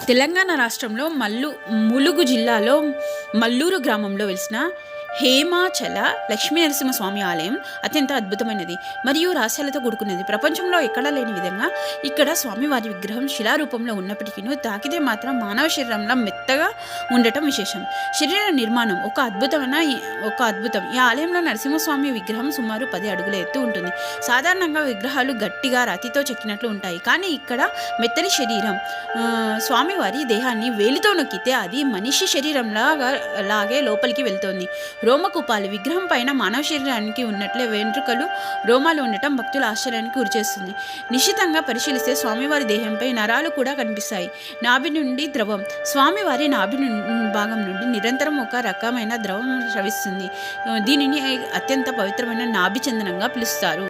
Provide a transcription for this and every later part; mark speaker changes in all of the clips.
Speaker 1: తెలంగాణ రాష్ట్రంలో ములుగు జిల్లాలో మల్లూరు గ్రామంలో వెలిసిన హేమాచల లక్ష్మీ నరసింహస్వామి ఆలయం అత్యంత అద్భుతమైనది మరియు రహస్యాలతో కూడుకున్నది. ప్రపంచంలో ఎక్కడా లేని విధంగా ఇక్కడ స్వామివారి విగ్రహం శిలారూపంలో ఉన్నప్పటికీ తాకితే మాత్రం మానవ శరీరంలో మెత్తగా ఉండటం విశేషం. శరీర నిర్మాణం ఒక అద్భుతం. ఈ ఆలయంలో నరసింహస్వామి విగ్రహం సుమారు 10 అడుగుల ఎత్తు ఉంటుంది. సాధారణంగా విగ్రహాలు గట్టిగా రాతితో చెక్కినట్లు ఉంటాయి, కానీ ఇక్కడ మెత్తని శరీరం. స్వామివారి దేహాన్ని వేలితో నొక్కితే అది మనిషి శరీరంలాగే లోపలికి వెళ్తోంది. రోమకూపాలు విగ్రహం పైన మానవ శరీరానికి ఉన్నట్లే వెంట్రుకలు, రోమాలు ఉండటం భక్తుల ఆశ్చర్యానికి గురిచేస్తుంది. నిశితంగా పరిశీలిస్తే స్వామివారి దేహంపై నరాలు కూడా కనిపిస్తాయి. నాభి నుండి ద్రవం. స్వామివారి నాభి భాగం నుండి నిరంతరం ఒక రకమైన ద్రవం స్రవిస్తుంది. దీనిని అత్యంత పవిత్రమైన నాభి చందనంగా పిలుస్తారు.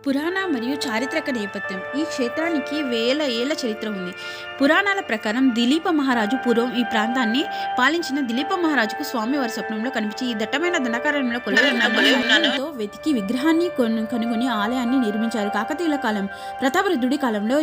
Speaker 1: పురాణ మరియు చారిత్రక నేపథ్యం. ఈ క్షేత్రానికి వేల ఏళ్ల చరిత్ర ఉంది. పురాణాల ప్రకారం దిలీప మహారాజు పూర్వం ఈ ప్రాంతాన్ని పాలించిన దిలీప మహారాజుకు స్వామివారి స్వప్నంలో కనిపించి ఈ దట్టమైన దండకారణ్యంలో కొలువుతో వెతికి విగ్రహాన్ని కనుగొని ఆలయాన్ని నిర్మించారు. కాకతీయుల కాలం, ప్రతాపరుద్రుడి కాలంలో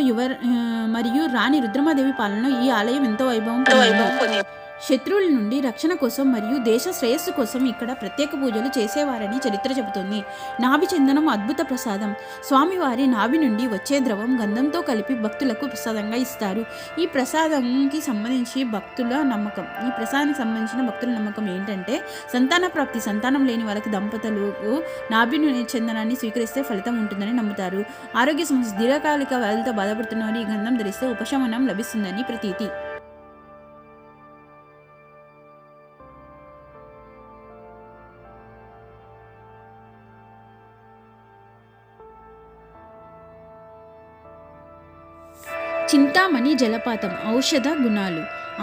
Speaker 1: మరియు రాణి రుద్రమాదేవి పాలనలో ఈ ఆలయం ఎంతో వైభవం పొందింది. శత్రువుల నుండి రక్షణ కోసం మరియు దేశ శ్రేయస్సు కోసం ఇక్కడ ప్రత్యేక పూజలు చేసేవారని చరిత్ర చెబుతుంది. నాభి చందనం అద్భుత ప్రసాదం. స్వామివారి నాభి నుండి వచ్చే ద్రవం గంధంతో కలిపి భక్తులకు ప్రసాదంగా ఇస్తారు. ఈ ప్రసాదానికి సంబంధించిన భక్తుల నమ్మకం ఏంటంటే సంతానం లేని వాళ్ళకి దంపతులకు నాభి చందనాన్ని స్వీకరిస్తే ఫలితం ఉంటుందని నమ్ముతారు. ఆరోగ్య సమస్య, దీర్ఘకాలిక వ్యాధులతో బాధపడుతున్న వారు ఈ గంధం ధరిస్తే ఉపశమనం లభిస్తుందని ప్రతీతి. చింతామణి జలపాతం. ఔషధ గుణాలు.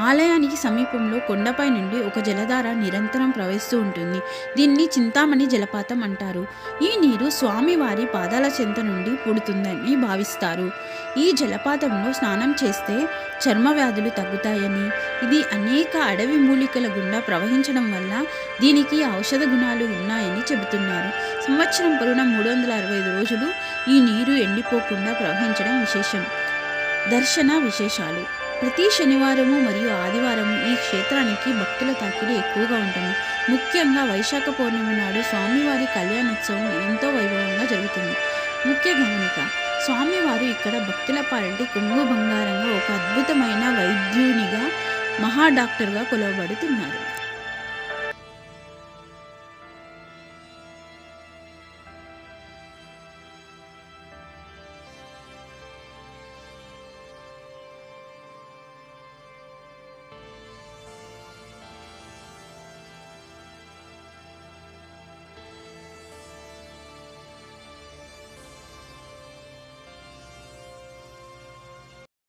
Speaker 1: ఆలయానికి సమీపంలో కొండపై నుండి ఒక జలధార నిరంతరం ప్రవహిస్తూ ఉంటుంది. దీన్ని చింతామణి జలపాతం అంటారు. ఈ నీరు స్వామివారి పాదాల చెంత నుండి పుడుతుందని భావిస్తారు. ఈ జలపాతంలో స్నానం చేస్తే చర్మ వ్యాధులు తగ్గుతాయని, ఇది అనేక అడవి మూలికల గుండా ప్రవహించడం వల్ల దీనికి ఔషధ గుణాలు ఉన్నాయని చెబుతున్నారు. సంవత్సరం పొడవునా 365 రోజులు ఈ నీరు ఎండిపోకుండా ప్రవహించడం విశేషం. దర్శన విశేషాలు. ప్రతి శనివారము మరియు ఆదివారము ఈ క్షేత్రానికి భక్తుల తాకిడి ఎక్కువగా ఉంటుంది. ముఖ్యంగా వైశాఖ పౌర్ణమి నాడు స్వామివారి కళ్యాణోత్సవం ఎంతో వైభవంగా జరుగుతుంది. ముఖ్య గమనిక: స్వామివారు ఇక్కడ భక్తుల పాలిటి కొంగు బంగారంగా ఒక అద్భుతమైన వైద్యునిగా, మహా డాక్టర్గా కొలవబడుతున్నారు.